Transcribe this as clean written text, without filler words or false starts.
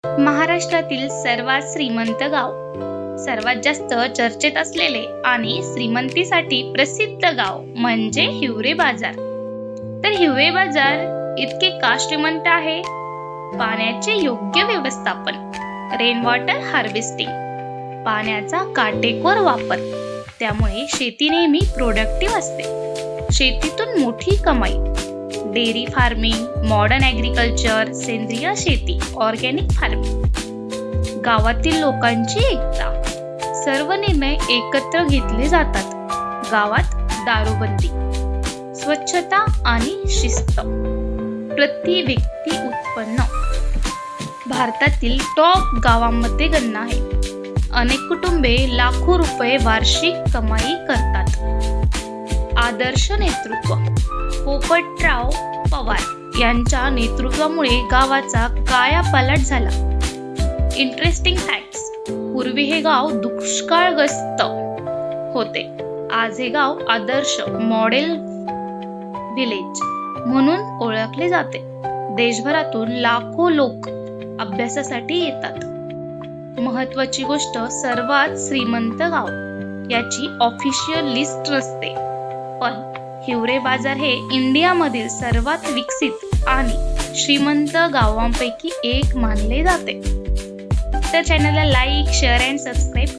महाराष्ट्रातील सर्वात श्रीमंत गाव, सर्वात जास्त चर्चेत असलेले आणि श्रीमंतीसाठी प्रसिद्ध गाव म्हणजे हिवरे बाजार. तर हिवरे बाजार इतके का श्रीमंत आहे? पाण्याचे योग्य व्यवस्थापन, रेन वॉटर हार्वेस्टिंग, पाण्याचा काटेकोर वापर, त्यामुळे शेती नेहमी प्रोडक्टिव्ह असते. शेतीतून मोठी कमाई, डेअरी फार्मिंग, मॉडर्न ॲग्रिकल्चर, सेंद्रिय शेती, ऑर्गॅनिक फार्मिंग, गावातील लोकांची एकता, सर्व निर्णय एकत्र घेतले जातात. गावात दारूबंदी, स्वच्छता आणि शिस्त, प्रति व्यक्ती उत्पन्न भारतातील टॉप गावांमध्ये गणना आहे. अनेक कुटुंबे लाखो रुपये वार्षिक कमाई करतात. आदर्श नेतृत्व, पोपटराव पवार यांच्या नेतृत्वामुळे गावाचा कायापालट झाला. इंटरेस्टिंग फॅक्ट्स: पूर्वी हे गाव दुष्काळग्रस्त होते. आज हे गाव आदर्श मॉडेल विलेज म्हणून ओळखले जाते. देशभरातून लाखो लोक अभ्यासासाठी येतात. महत्त्वाची गोष्ट, सर्वात श्रीमंत गाव याची ऑफिशियल लिस्ट नसते, पण हिवरे बाजार हे इंडियामधील सर्वात विकसित आणि श्रीमंत गावांपैकी एक मानले जाते. तर चॅनलला लाईक, शेअर अँड सबस्क्राईब